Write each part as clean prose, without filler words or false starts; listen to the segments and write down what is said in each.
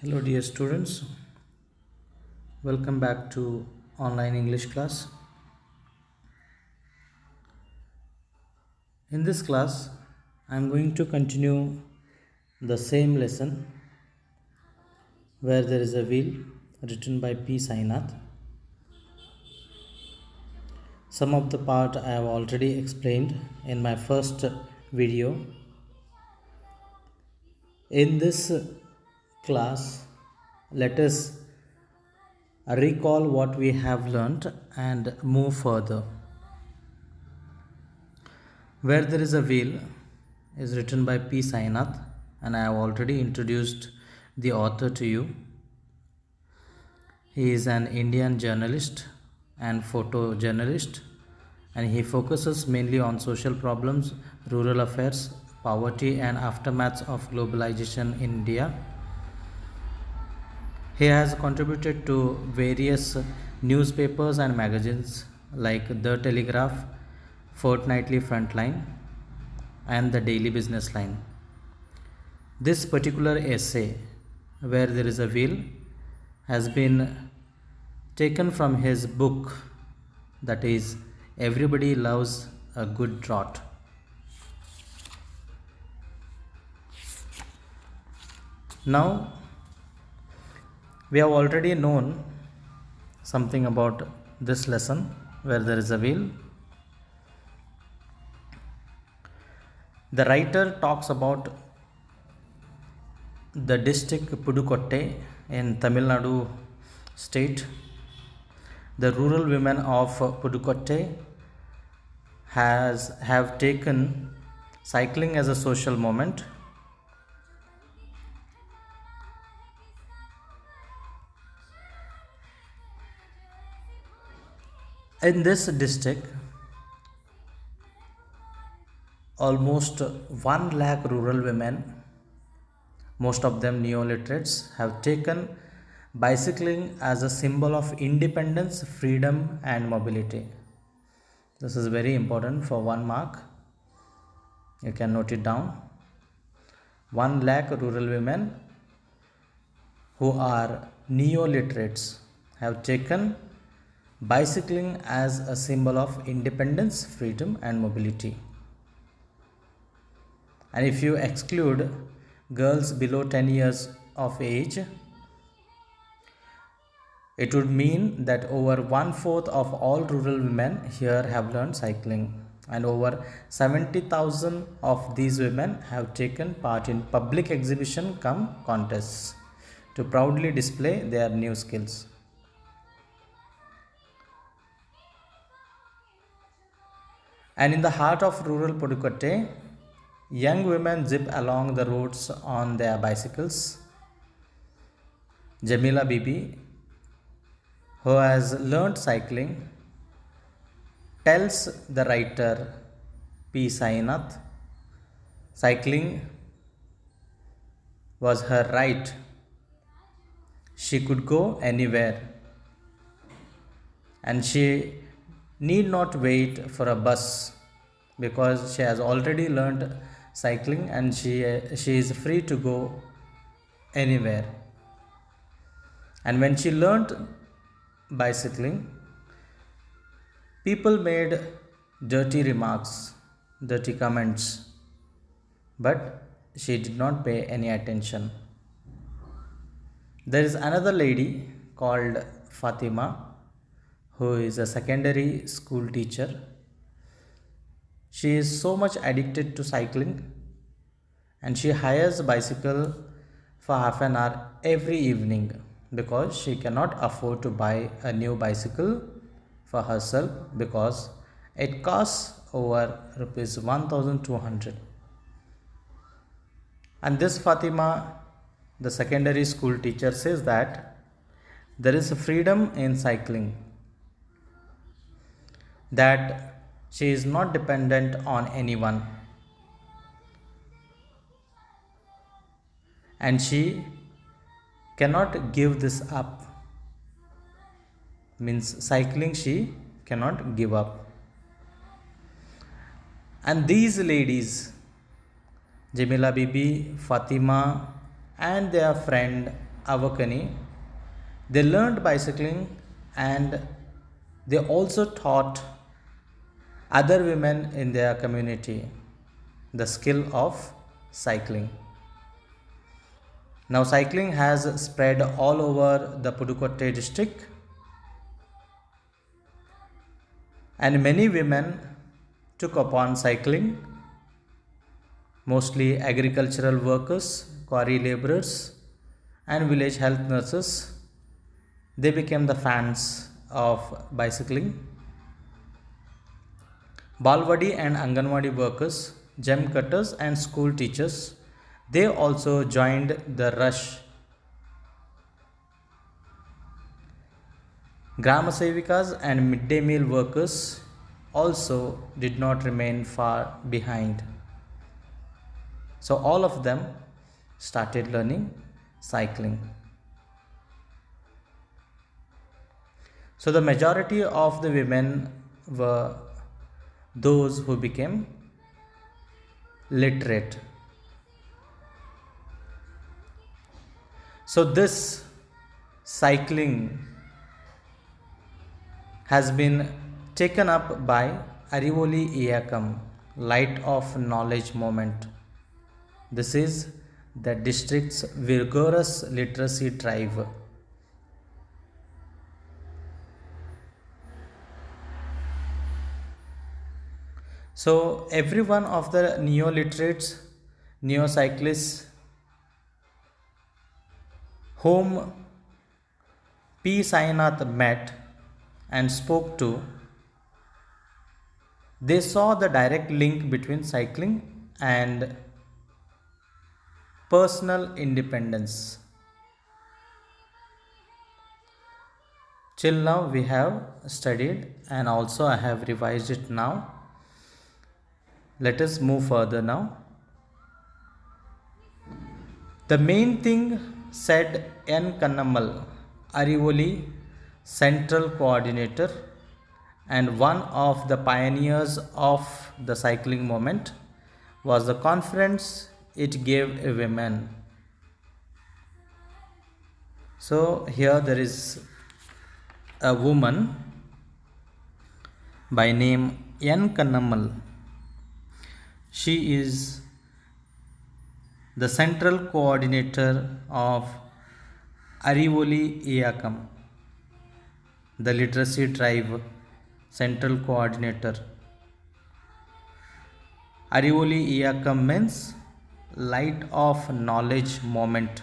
Hello, dear students. Welcome back to online English class. In this class, I am going to continue the same lesson where there is a wheel written by P. Sainath. Some of the part I have already explained in my first video. In this class, let us recall what we have learnt and move further. Where There is a Wheel is written by P. Sainath, and I have already introduced the author to you. He is an Indian journalist and photojournalist, and he focuses mainly on social problems, rural affairs, poverty, and aftermaths of globalization in India. He has contributed to various newspapers and magazines like The Telegraph, Fortnightly Frontline, and the Daily Business Line. This particular essay, Where There is a Wheel, has been taken from his book, that is, Everybody Loves a Good Draught. Now, we have already known something about this lesson, Where There is a Wheel. The writer talks about the district Pudukkottai in Tamil Nadu state. The rural women of Pudukkottai have taken cycling as a social moment. In this district, almost 1 lakh rural women, most of them neo-literates, have taken bicycling as a symbol of independence, freedom, and mobility. This is very important for 1 mark. You can note it down. 1 lakh rural women who are neo-literates have taken bicycling as a symbol of independence, freedom, and mobility. And if you exclude girls below 10 years of age, it would mean that over 1/4 of all rural women here have learned cycling, and over 70,000 of these women have taken part in public exhibition cum contests to proudly display their new skills. And in the heart of rural Pudukkottai, young women zip along the roads on their bicycles. Jamila Bibi, who has learnt cycling, tells the writer P. Sainath, cycling was her right. She could go anywhere, and she need not wait for a bus because she has already learned cycling, and she is free to go anywhere. And when she learnt bicycling, people made dirty remarks, dirty comments, but she did not pay any attention. There is another lady called Fatima, who is a secondary school teacher. She is so much addicted to cycling, and she hires a bicycle for half an hour every evening because she cannot afford to buy a new bicycle for herself because it costs over rupees 1200. And this Fatima, the secondary school teacher, says that there is a freedom in cycling, that she is not dependent on anyone, and she cannot give this up. Means cycling she cannot give up. And these ladies, Jamila Bibi, Fatima, and their friend Avakani. They learned bicycling and they also taught other women in their community the skill of cycling. Now, cycling has spread all over the Pudukkottai district, and many women took upon cycling, mostly agricultural workers, quarry laborers, and village health nurses. They became the fans of bicycling. Balwadi and Anganwadi workers, gem cutters, and school teachers, they also joined the rush. Grama Sevikas and midday meal workers also did not remain far behind. So, all of them started learning cycling. So, the majority of the women were those who became literate. So, this cycling has been taken up by Arivoli Iyakam, Light of Knowledge Movement. This is the district's vigorous literacy drive. So, every one of the neo-literates, neo-cyclists whom P. Sainath met and spoke to, they saw the direct link between cycling and personal independence. Till now, we have studied and also I have revised it now. Let us move further now. The main thing, said N. Kannamal, Arivoli Central Coordinator and one of the pioneers of the cycling movement, was the confidence it gave a women. So here there is a woman by name N. Kannamal. She is the central coordinator of Arivoli Iyakam, the literacy drive central coordinator. Arivoli Iyakam means light of knowledge moment.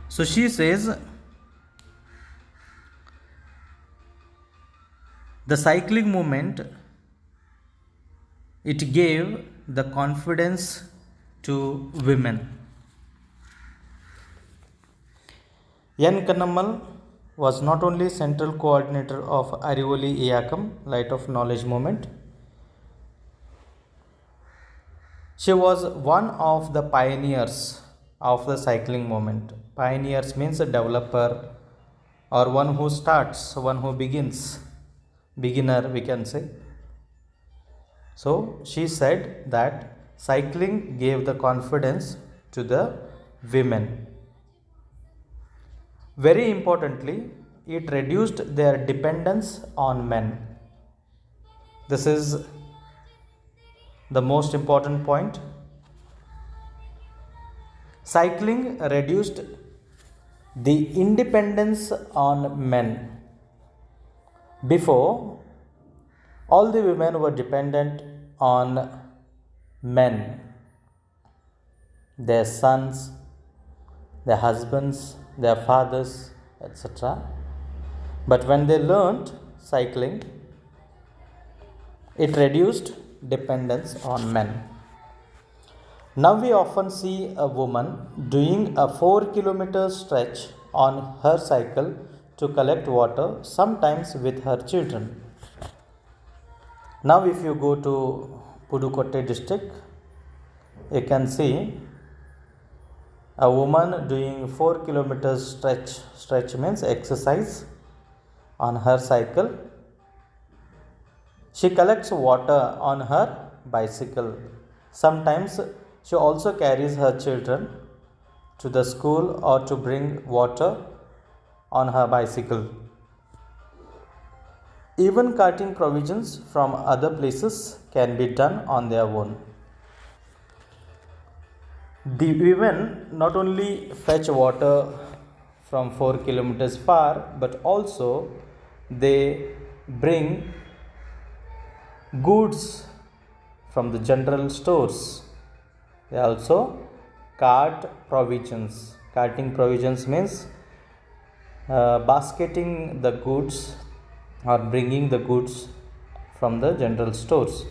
So she says, the cycling movement, it gave the confidence to women. N. Kannamal was not only central coordinator of Arivoli Iyakam, Light of Knowledge Movement, she was one of the pioneers of the cycling movement. Pioneers means a developer or one who starts, one who begins, beginner we can say. So she said that cycling gave the confidence to the women. Very importantly, it reduced their dependence on men. This is the most important point. Cycling reduced the independence on men. Before, all the women were dependent on men, their sons, their husbands, their fathers, etc. But when they learned cycling, it reduced dependence on men. Now we often see a woman doing a 4-kilometer stretch on her cycle to collect water, sometimes with her children. Now if you go to Pudukkottai district, you can see a woman doing 4-kilometer stretch means exercise on her cycle. She collects water on her bicycle. Sometimes She also carries her children to the school or to bring water on her bicycle. Even carting provisions from other places can be done on their own. The women not only fetch water from 4 kilometers far, but also they bring goods from the general stores. They also cart provisions. Carting provisions means basketing the goods or bringing the goods from the general stores.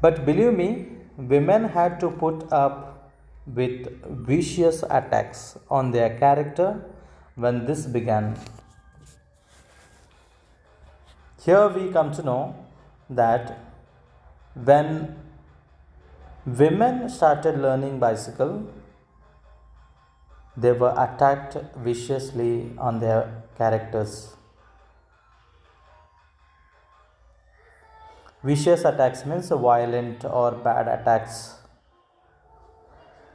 But believe me, women had to put up with vicious attacks on their character when this began. Here we come to know that when women started learning bicycle, they were attacked viciously on their characters. Vicious attacks means violent or bad attacks.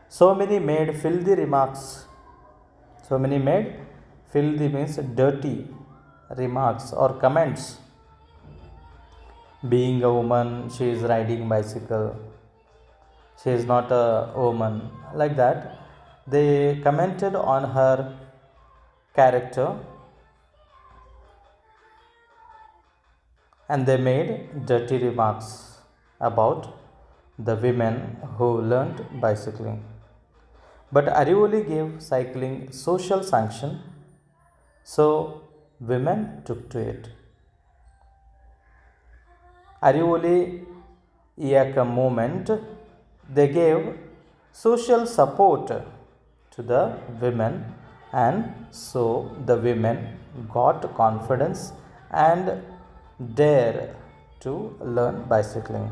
So many made filthy remarks. So many made filthy means dirty remarks or comments. Being a woman, she is riding bicycle. She is not a woman. Like that, they commented on her character and they made dirty remarks about the women who learnt bicycling. But Arivoli gave cycling social sanction, so women took to it. Arivoli Iyaka movement, they gave social support to the women, and so the women got confidence and dare to learn bicycling.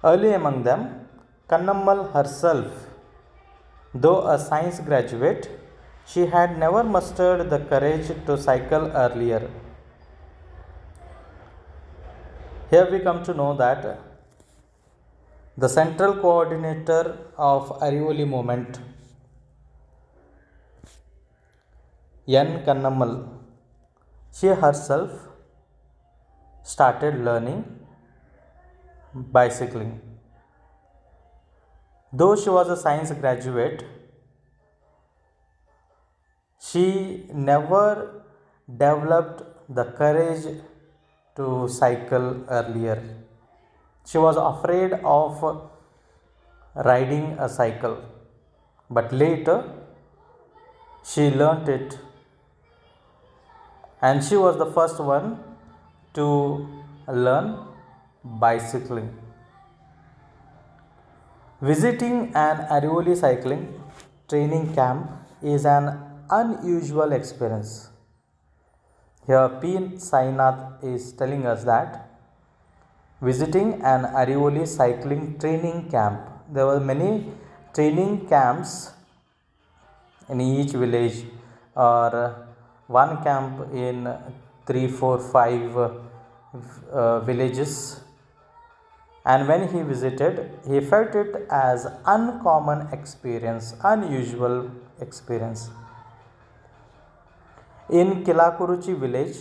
Early among them, Kannammal herself, though a science graduate, she had never mustered the courage to cycle earlier. Here we come to know that the central coordinator of Arivoli movement, N. Kannammal, she herself started learning bicycling. Though she was a science graduate, she never developed the courage to cycle earlier. She was afraid of riding a cycle, but later she learnt it, and she was the first one to learn bicycling. Visiting an Arivoli cycling training camp is an unusual experience. Here, P. Sainath is telling us that visiting an Arivoli cycling training camp, there were many training camps in each village, or one camp in 3, 4, 5 villages, and when he visited, he felt it as uncommon experience, unusual experience. In Kilakuruchi village,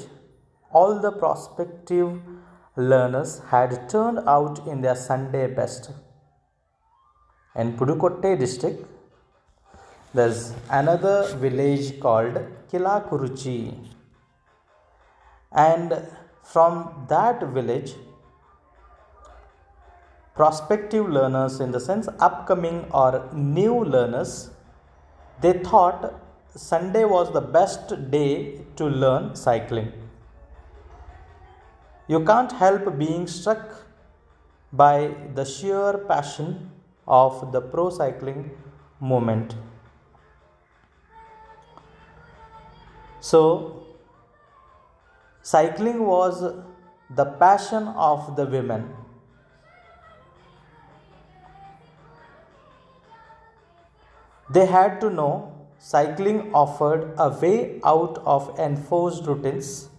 all the prospective learners had turned out in their Sunday best. In Pudukkottai district, there's another village called Kilakuruchi, and from that village, prospective learners, in the sense upcoming or new learners, they thought Sunday was the best day to learn cycling. You can't help being struck by the sheer passion of the pro cycling movement. So, cycling was the passion of the women. They had to know cycling offered a way out of enforced routines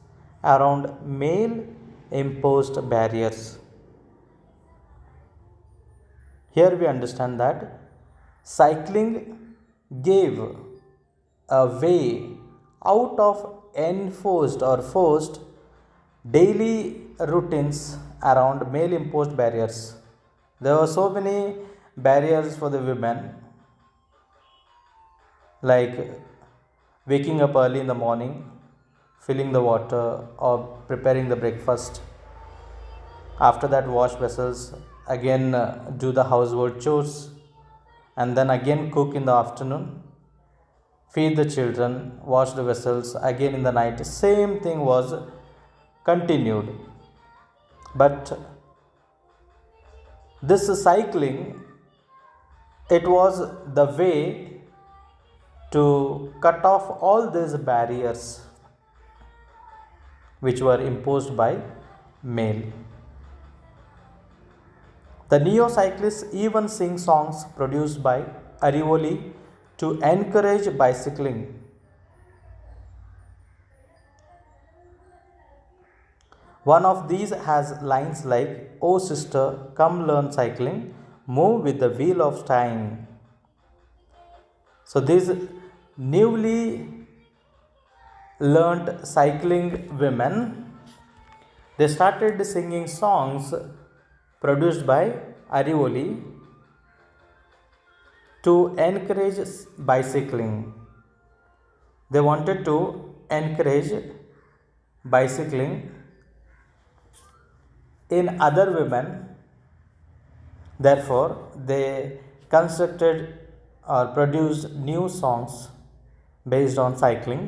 around male imposed barriers. Here we understand that cycling gave a way out of enforced or forced daily routines around male imposed barriers. There were so many barriers for the women, like waking up early in the morning, filling the water, or preparing the breakfast. After that, wash vessels, again do the household chores, and then again cook in the afternoon, feed the children, wash the vessels again in the night. Same thing was continued. But this cycling, it was the way to cut off all these barriers which were imposed by male. The neo-cyclists even sing songs produced by Arivoli to encourage bicycling. One of these has lines like, "Oh sister, come learn cycling, move with the wheel of time." So these newly learned cycling women, they started singing songs produced by Arivoli to encourage bicycling. They wanted to encourage bicycling in other women. Therefore, they constructed or produced new songs based on cycling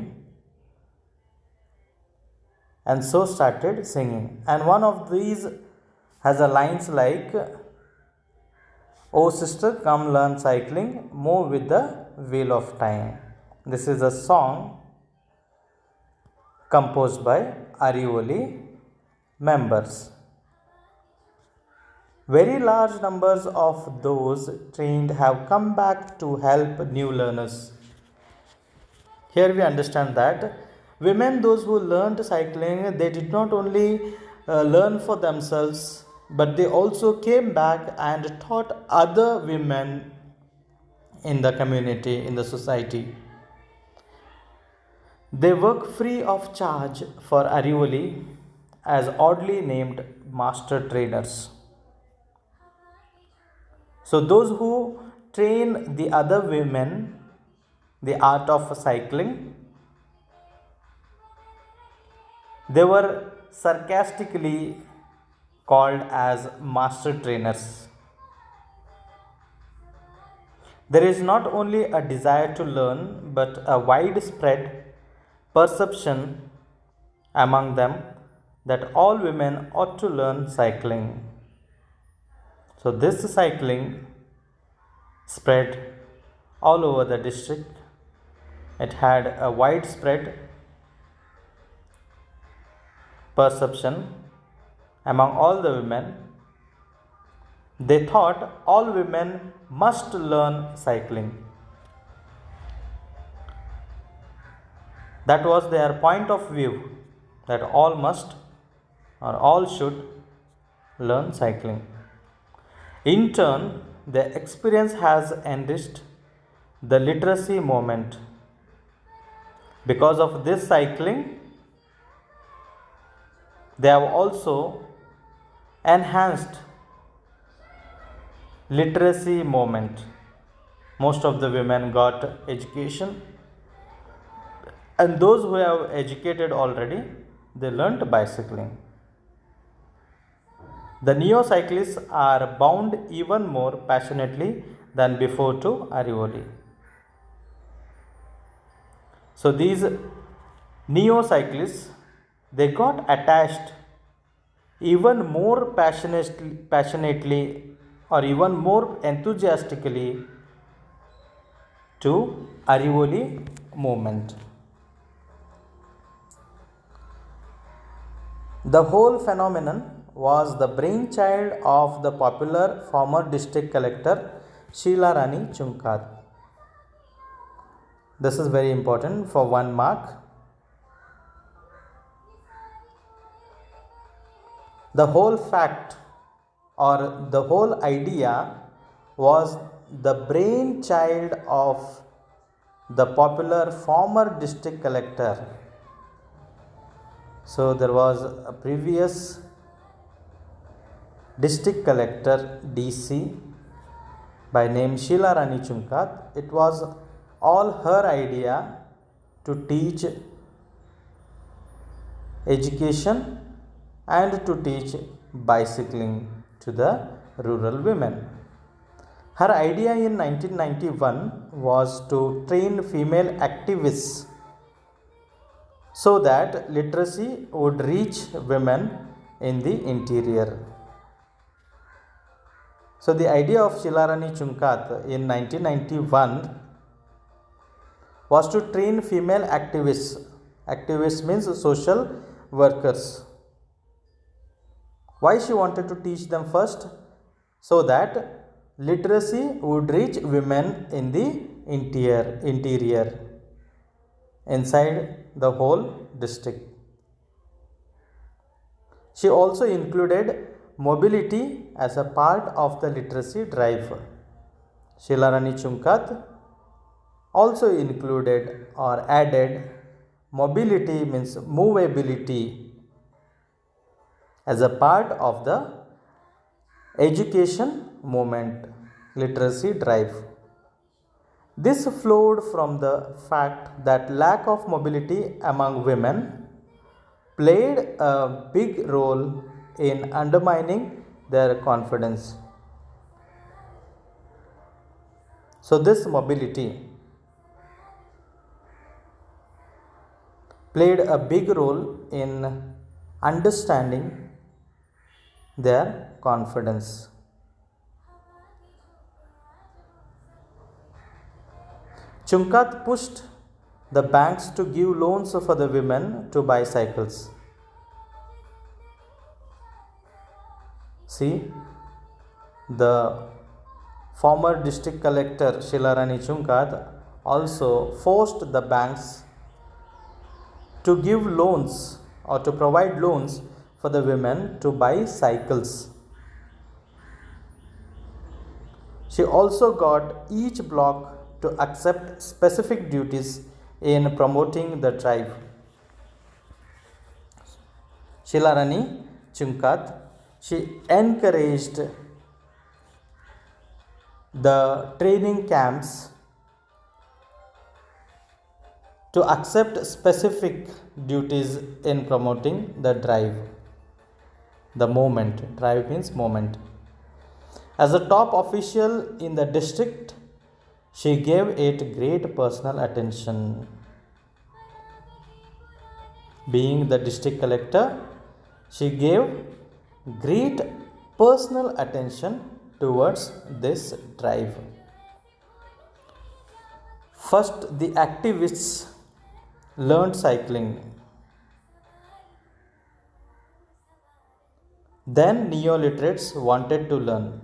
and so started singing. And one of these has a lines like, "Oh sister, come learn cycling, move with the wheel of time." This is a song composed by Arivoli members. Very large numbers of those trained have come back to help new learners. Here we understand that women, those who learned cycling, they did not only learn for themselves, but they also came back and taught other women in the community, in the society. They work free of charge for Arivoli as oddly named master trainers. So those who train the other women the art of cycling, they were sarcastically called as master trainers. There is not only a desire to learn, but a widespread perception among them that all women ought to learn cycling. So, this cycling spread all over the district. It had a widespread perception among all the women. They thought all women must learn cycling. That was their point of view, that all must or all should learn cycling. In turn, the experience has enriched the literacy movement. Because of this cycling, they have also enhanced literacy movement. Most of the women got education, and those who have educated already, they learnt bicycling. The neo-cyclists are bound even more passionately than before to Arivoli. So these neo-cyclists, they got attached even more passionately or even more enthusiastically to Arivoli movement. The whole phenomenon was the brainchild of the popular former district collector Sheila Rani Chunkad. This is very important for 1 mark. The whole fact or the whole idea was the brainchild of the popular former district collector. So there was a previous district collector DC by name Sheila Rani Chunkat. It was all her idea to teach education and to teach bicycling to the rural women. Her idea in 1991 was to train female activists so that literacy would reach women in the interior. So the idea of Sheila Rani Chunkat in 1991 was to train female activists. Activists means social workers. Why she wanted to teach them first? So that literacy would reach women in the interior inside the whole district. She also included mobility as a part of the literacy drive. Sheila Rani Chunkat also included or added mobility means movability as a part of the education movement, literacy drive. This flowed from the fact that lack of mobility among women played a big role in undermining their confidence. So this mobility played a big role in understanding their confidence. Chunkat pushed the banks to give loans for the women to buy cycles. See, the former district collector Sheila Rani Chunkat also forced the banks to give loans or to provide loans for the women to buy cycles. She also got each block to accept specific duties in promoting the drive. Sheila Rani Chunkat, she encouraged the training camps to accept specific duties in promoting the drive. The movement, drive means movement. As a top official in the district, she gave it great personal attention. Being the district collector, she gave great personal attention towards this drive. First, the activists learned cycling. Then neo-literates wanted to learn.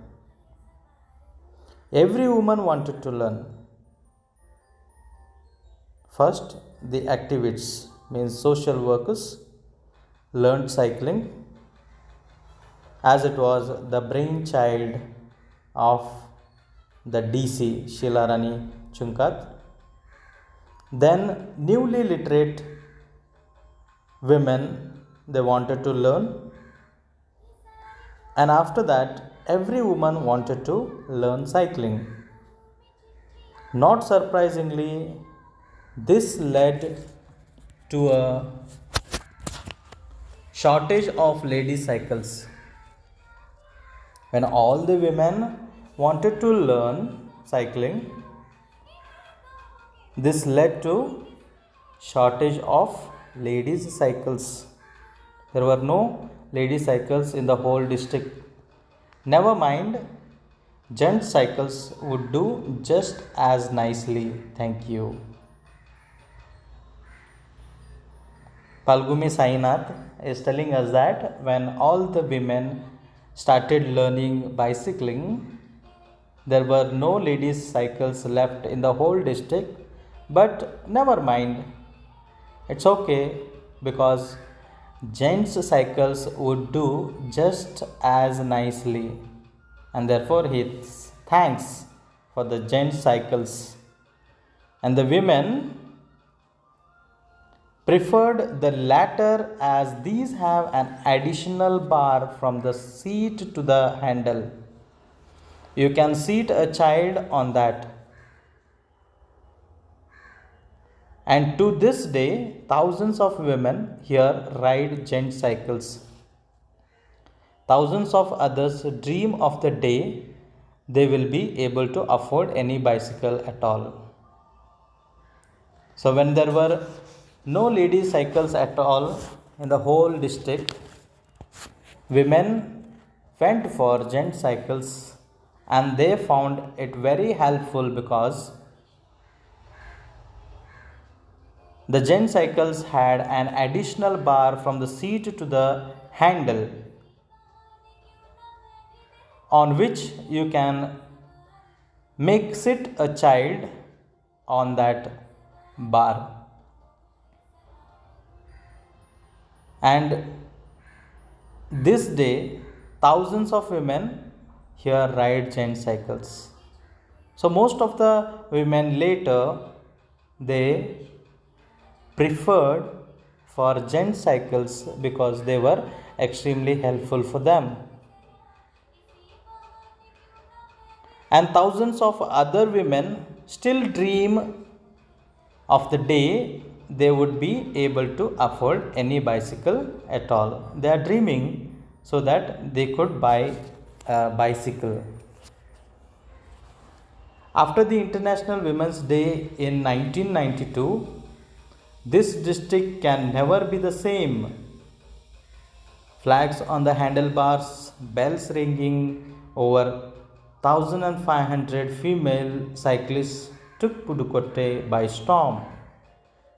Every woman wanted to learn. First, the activists means social workers learned cycling as it was the brainchild of the DC Sheila Rani Chunkat. Then newly literate women, they wanted to learn, and after that every woman wanted to learn cycling. Not surprisingly, this led to a shortage of lady cycles. When all the women wanted to learn cycling, this led to shortage of ladies cycles. There were no lady cycles in the whole district. Never mind, gent cycles would do just as nicely. Thank you. Palgumi Sainath is telling us that when all the women started learning bicycling, there were no ladies cycles left in the whole district, but never mind, it's okay, because Gents cycles would do just as nicely, and therefore he thanks for the gents cycles. And the women preferred the latter as these have an additional bar from the seat to the handle. You can seat a child on that. And to this day, thousands of women here ride gent cycles. Thousands of others dream of the day they will be able to afford any bicycle at all. So, when there were no lady cycles at all in the whole district, women went for gent cycles and they found it very helpful because the gent cycles had an additional bar from the seat to the handle on which you can make sit a child on that bar. And this day, thousands of women here ride gent cycles. So most of the women later they preferred for gent cycles because they were extremely helpful for them. And thousands of other women still dream of the day they would be able to afford any bicycle at all. They are dreaming so that they could buy a bicycle. After the International Women's Day in 1992, this district can never be the same. Flags on the handlebars, bells ringing, over 1,500 female cyclists took Pudukkottai by storm.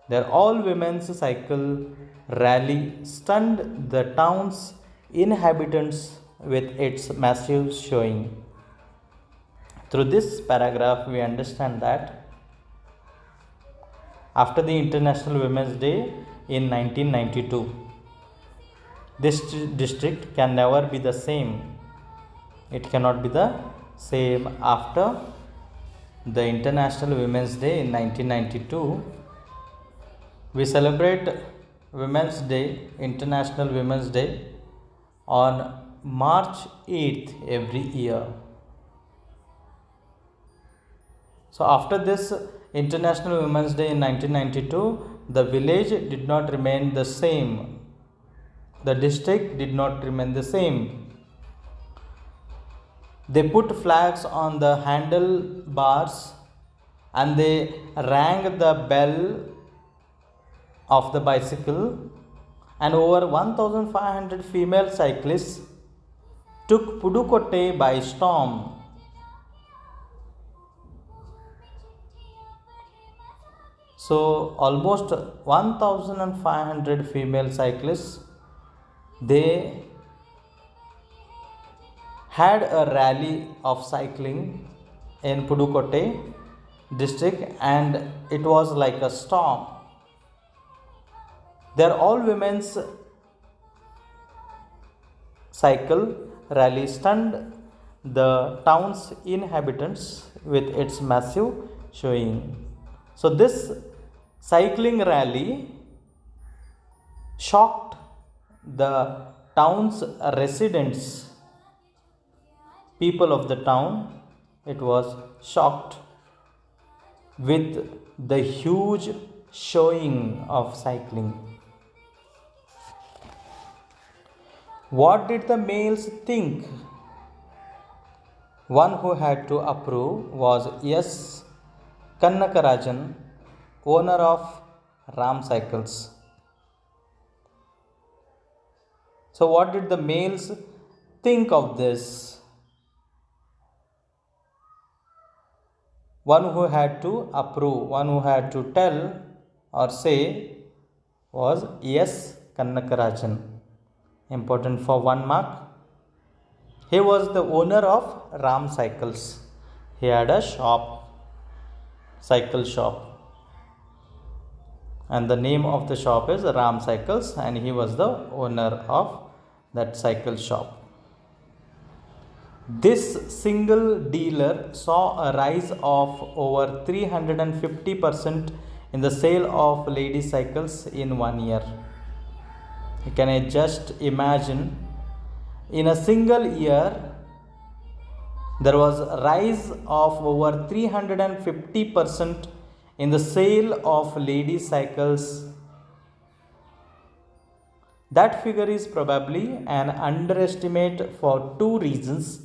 Their all-women's cycle rally stunned the town's inhabitants with its massive showing. Through this paragraph, we understand that after the International Women's Day in 1992, this district can never be the same. It cannot be the same after the International Women's Day in 1992. We celebrate Women's Day, International Women's Day, on March 8th every year. So after this International Women's Day in 1992, the village did not remain the same. The district did not remain the same. They put flags on the handlebars and they rang the bell of the bicycle, and over 1,500 female cyclists took Pudukkottai by storm. So almost 1,500 female cyclists, they had a rally of cycling in Pudukkottai district, and it was like a storm. Their all women's cycle rally stunned the town's inhabitants with its massive showing. So this cycling rally shocked the town's residents, people of the town. It was shocked with the huge showing of cycling. What did the males think? One who had to approve was S. Kannakarajan, owner of Ram Cycles. So what did the males think of this? One who had to approve, one who had to tell or say was S. Kannakarajan. Important for 1 mark. He was the owner of Ram Cycles. He had a shop, cycle shop. and the name of the shop is Ram Cycles, and he was the owner of that cycle shop. This single dealer saw a rise of over 350% in the sale of lady cycles in 1 year. Can I just imagine? In a single year, there was a rise of over 350% in the sale of lady cycles. That figure is probably an underestimate for two reasons.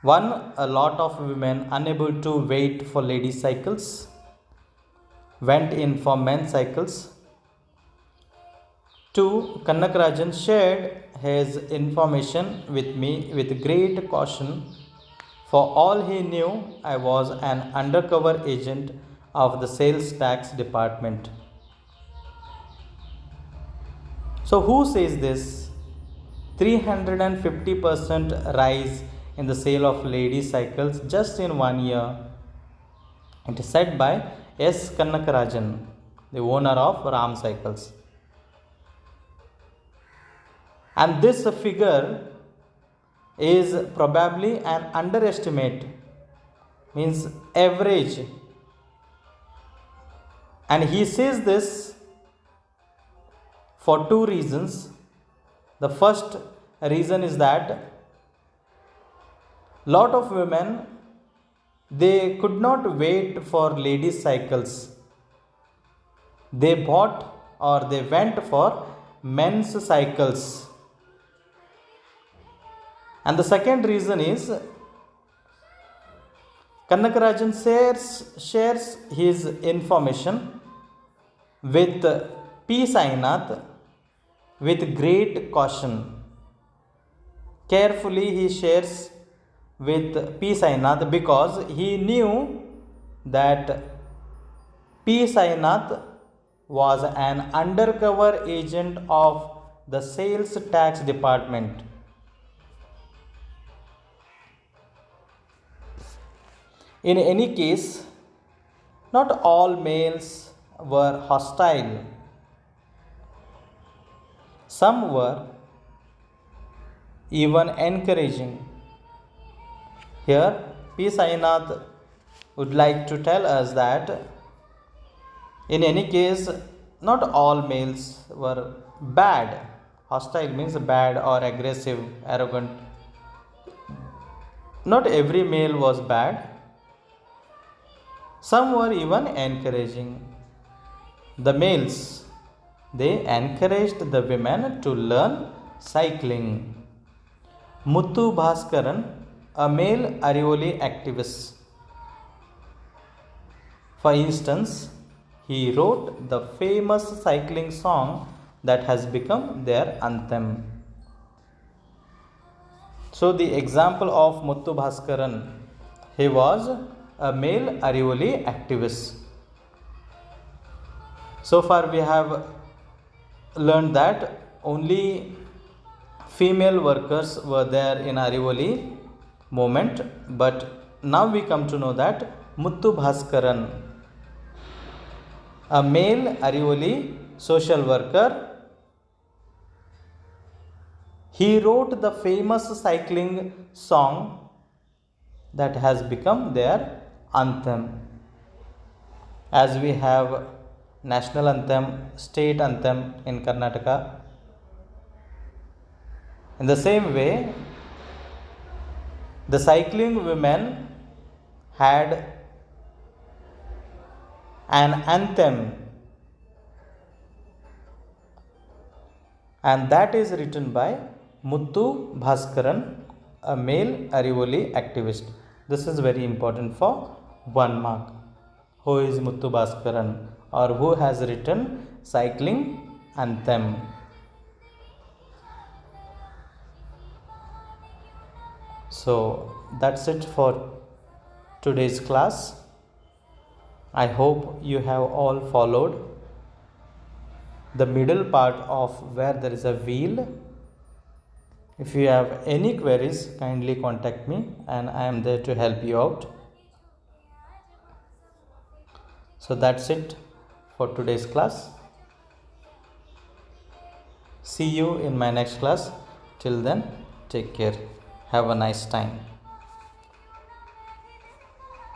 One, a lot of women unable to wait for lady cycles went in for men's cycles. Two, Kannakarajan shared his information with me with great caution. For all he knew, I was an undercover agent of the sales tax department. So, who says this? 350% rise in the sale of lady cycles just in 1 year. It is said by S. Kannakarajan, the owner of Ram Cycles. And this figure is probably an underestimate, means average. And he says this for two reasons. The first reason is that lot of women, they could not wait for ladies cycles. They bought or they went for men's cycles. And the second reason is Kannakarajan shares his information with P. Sainath with great caution. Carefully he shares with P. Sainath because he knew that P. Sainath was an undercover agent of the sales tax department. In any case, not all males were hostile. Some were even encouraging. Here, P. Sainath would like to tell us that in any case, not all males were bad. Hostile means bad or aggressive, arrogant. Not every male was bad. Some were even encouraging. The males, they encouraged the women to learn cycling. Muthu Bhaskaran, a male Arivoli activist. For instance, he wrote the famous cycling song that has become their anthem. So, the example of Muthu Bhaskaran, he was a male Arivoli activist. So far, we have learned that only female workers were there in Arivoli movement, but now we come to know that Muthu Bhaskaran, a male Arivoli social worker, he wrote the famous cycling song that has become their anthem. As we have national anthem, state anthem in Karnataka, in the same way, the cycling women had an anthem, and that is written by Muthu Bhaskaran, a male Arivoli activist. This is very important for 1 mark. Who is Muthu Bhaskaran, or who has written cycling anthem? So that's it for today's class. I hope you have all followed the middle part of where there is a wheel. If you have any queries, kindly contact me and I am there to help you out. So that's it for today's class. See you in my next class. Till then, take care. Have a nice time.